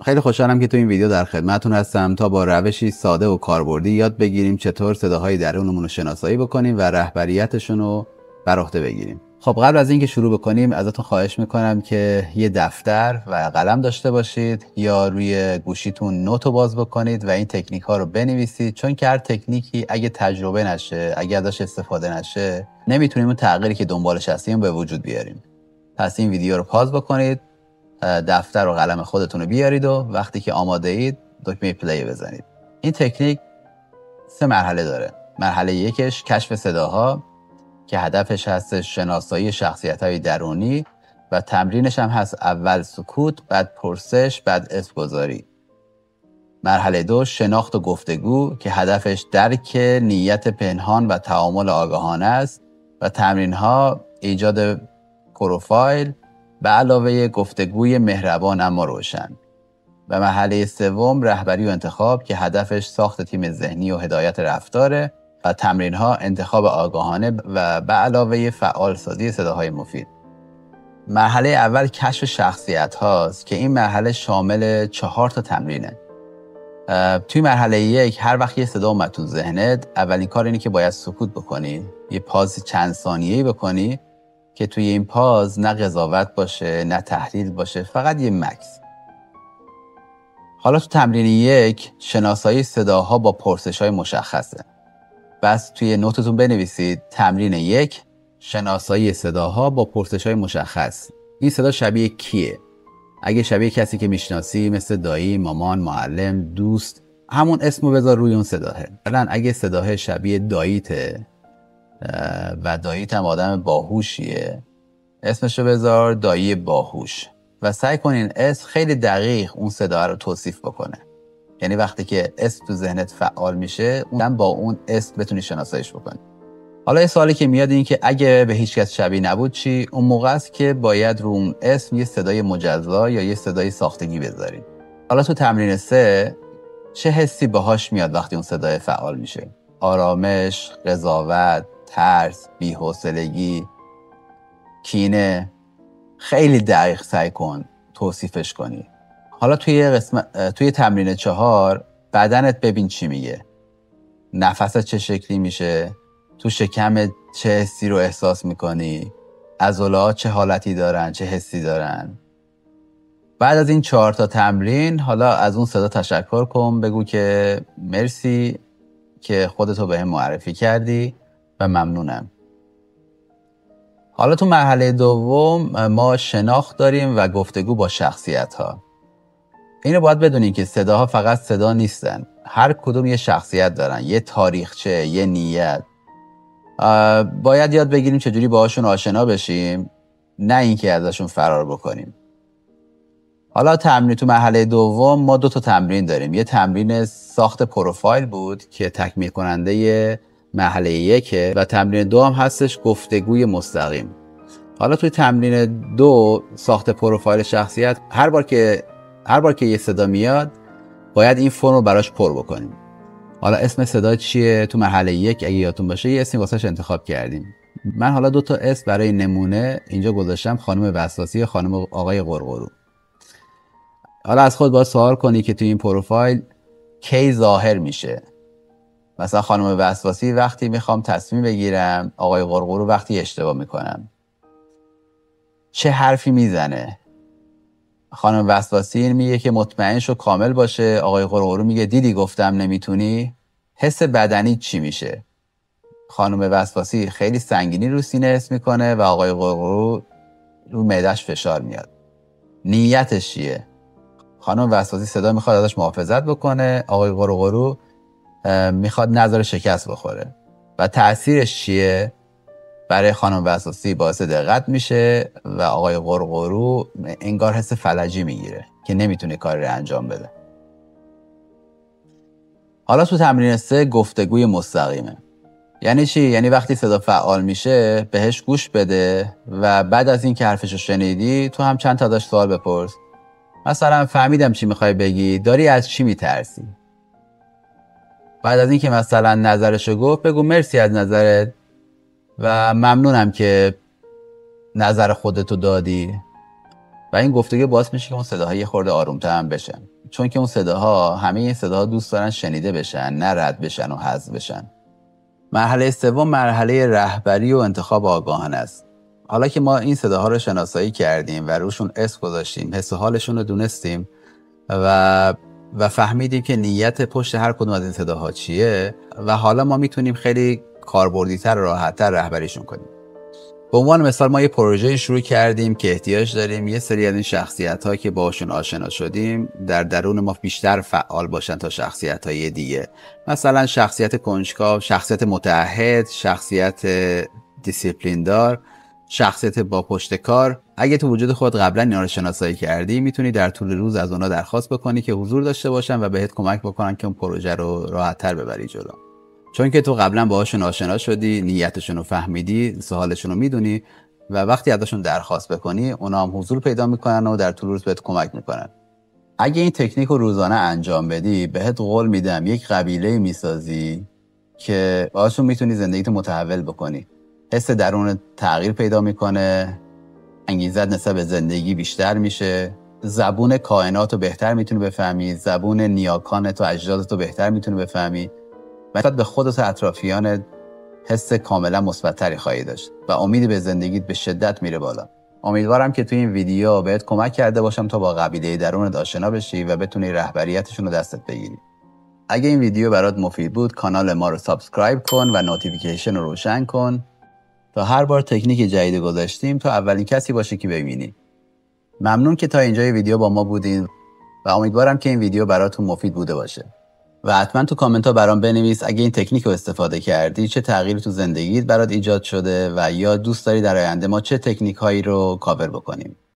خیلی خوشحالم که تو این ویدیو در خدمتتون هستم تا با روشی ساده و کاربردی یاد بگیریم چطور صداهای درونمون رو شناسایی بکنیم و رهبریتشون رو بر عهده بگیریم. خب قبل از اینکه شروع بکنیم ازتون خواهش میکنم که یه دفتر و قلم داشته باشید یا روی گوشیتون نوت رو باز بکنید و این تکنیک ها رو بنویسید، چون که هر تکنیکی اگه تجربه نشه، اگه ازش استفاده نشه، نمیتونیم اون تغییری که دنبالش هستیم به وجود بیاریم. پس این ویدیو رو پاز بکنید، دفتر و قلم خودتون رو بیارید و وقتی که آماده اید دکمه پلی بزنید. این تکنیک 3 مرحله داره. مرحله یکش کشف صداها که هدفش هست شناسایی شخصیت‌های درونی و تمرینش هم هست اول سکوت، بعد پرسش، بعد اسم گذاری. مرحله 2 شناخت و گفتگو که هدفش درک نیت پنهان و تعامل آگاهانه است و تمرین‌ها ایجاد پروفایل به علاوه گفتگوی مهربان اما روشن. و مرحله 3 رهبری و انتخاب که هدفش ساخت تیم ذهنی و هدایت رفتاره و تمرین‌ها انتخاب آگاهانه و به علاوه فعال سازی صداهای مفید. مرحله اول کشف شخصیت هاست که این مرحله شامل 4 تمرینه. توی مرحله 1 هر وقت یه صدا اومد تو ذهنت، اولین کار اینه که باید سکوت بکنی، یه پاز چند ثانیه‌ای بکنی که توی این پاز نه قضاوت باشه نه تحلیل باشه، فقط یه مکث. حالا تو تمرین 1 شناسایی صداها با پرسش‌های مشخصه. بس توی نوتتون بنویسید تمرین 1 شناسایی صداها با پرسش‌های مشخص. این صدا شبیه کیه؟ اگه شبیه کسی که میشناسی مثل دایی، مامان، معلم، دوست، همون اسمو بذار روی اون صداه. مثلا اگه صداه شبیه داییته و داییت هم آدم باهوشیه، اسمشو بذار دایی باهوش و سعی کنین اسم خیلی دقیق اون صدا رو توصیف بکنه. یعنی وقتی که اسم تو ذهنت فعال میشه، اون با اون اسم بتونی شناساییش بکنی. حالا یه سوالی که میاد این که اگه به هیچ کس شبیه نبود چی؟ اون موقع است که باید رو اون اسم یه صدای مجزا یا یه صدای ساختگی بذاریم. حالا تو تمرین 3 چه حسی باهاش میاد وقتی اون صدای فعال میشه؟ آرامش، قضاوت، ترس، بی‌حوصلگی، کینه. خیلی دقیق سعی کن توصیفش کنی. حالا توی تمرین 4 بدنت ببین چی میگه. نفست چه شکلی میشه؟ تو شکمت چه حسی رو احساس میکنی؟ عضلات چه حالتی دارن؟ چه حسی دارن؟ بعد از این 4 تمرین حالا از اون صدا تشکر کن، بگو که مرسی که خودتو بهم معرفی کردی و ممنونم. حالا تو مرحله 2 ما شناخت داریم و گفتگو با شخصیت ها. اینو باید بدونین که صداها فقط صدا نیستن. هر کدوم یه شخصیت دارن، یه تاریخچه، یه نیت. باید یاد بگیریم چجوری باهاشون آشنا بشیم، نه اینکه ازشون فرار بکنیم. حالا تمرین تو مرحله 2 ما 2 تمرین داریم. یه تمرین ساخت پروفایل بود که تکمیل کننده مرحله 1 و تمرین 2 هم هستش گفتگوی مستقیم. حالا توی تمرین 2 ساخت پروفایل شخصیت، هر بار که یه صدا میاد باید این فرم رو براش پر بکنیم. حالا اسم صدا چیه؟ تو مرحله 1 اگه یادتون باشه یه اسمی واسش انتخاب کردیم. من حالا 2 اسم برای نمونه اینجا گذاشتم، خانم وسواسی، خانم آقای قرقرو. حالا از خود باید سوال کنی که توی این پروفایل کی ظاهر میشه. مثلا خانم وسواسی وقتی میخوام تصمیم بگیرم، آقای قرقرو وقتی اشتباه میکنم. چه حرفی میزنه؟ خانم وسواسی میگه که مطمئن شو کامل باشه، آقای قرقرو میگه دیدی گفتم نمیتونی. حس بدنی چی میشه؟ خانم وسواسی خیلی سنگینی رو سینه حس میکنه و آقای قرقرو رو معده‌اش فشار میاد. نیتش چیه؟ خانم وسواسی صدا میخواد ازش محافظت بکنه، آقای قرقرو میخواد نذاره شکست بخوره. و تأثیرش چیه؟ برای خانم وسواسی باعث دقت میشه و آقای قرقرو انگار حس فلجی میگیره که نمیتونه کاری رو انجام بده. حالا تو تمرین 3 گفتگوی مستقیمه. یعنی چی؟ یعنی وقتی صدا فعال میشه بهش گوش بده و بعد از این که حرفشو شنیدی تو هم چند تا ازش سوال بپرس. مثلا فهمیدم چی میخوای بگی، داری از چی میترسی؟ بعد از این که مثلا نظرشو گفت بگو مرسی از نظرت و ممنونم که نظر خودتو دادی. و این گفتگو باعث میشه که اون صداها یه خورده آرومتر هم بشن، چون که اون صداها، همه این صداها دوست دارن شنیده بشن، نه رد بشن و حذف بشن. مرحله سوم مرحله رهبری و انتخاب آگاهانه است. حالا که ما این صداها رو شناسایی کردیم و روشون اسم گذاشتیم، حس و حالشون رو دونستیم و فهمیدیم که نیت پشت هر کدوم از این صداها چیه و حالا ما میتونیم خیلی کاربردی‌تر و راحت‌تر رهبریشون کنیم. به عنوان مثال ما یه پروژه شروع کردیم که احتیاج داریم یه سری از این شخصیت‌ها که باهاشون آشنا شدیم در درون ما بیشتر فعال باشن تا شخصیت‌های دیگه. مثلا شخصیت کنجکاو، شخصیت متعهد، شخصیت دیسیپلیندار، شخصیت با پشت کار. اگه تو وجود خود قبلا اینا رو شناسایی کردی، میتونی در طول روز از اونا درخواست بکنی که حضور داشته باشن و بهت کمک بکنن که اون پروژه رو راحت‌تر ببری جلو. چون که تو قبلا باهاشون آشنا شدی، نیتشون رو فهمیدی، سوالشون رو میدونی و وقتی ازشون درخواست بکنی اونا هم حضور پیدا میکنن و در طول روز بهت کمک میکنن. اگه این تکنیک رو روزانه انجام بدی، بهت قول میدم یک قبیله میسازی که باهاشون میتونی زندگیتو متحول بکنی. حس درون تغییر پیدا میکنه، انگیزت نسبت به زندگی بیشتر میشه، زبون کائنات رو بهتر میتونی بفهمی، زبون نیاکانت و اجدادت رو بهتر میتونی بفهمی. نسبت به خودت و اطرافیانت حس کاملا مثبت‌تری خواهی داشت و امید به زندگیت به شدت میره بالا. امیدوارم که تو این ویدیو بهت کمک کرده باشم تا با قبیله درونت آشنا بشی و بتونی رهبریتشون رو دستت بگیری. اگه این ویدیو برات مفید بود، کانال ما رو سابسکرایب کن و نوتیفیکیشن رو روشن کن تا هر بار تکنیک جدید گذاشتیم تو اولین کسی باشی که ببینی. ممنون که تا اینجای ویدیو با ما بودین و امیدوارم که این ویدیو براتون مفید بوده باشه. و حتما تو کامنت ها برام بنویس اگه این تکنیک رو استفاده کردی چه تغییری تو زندگیت برات ایجاد شده و یا دوست داری در آینده ما چه تکنیک هایی رو کاور بکنیم.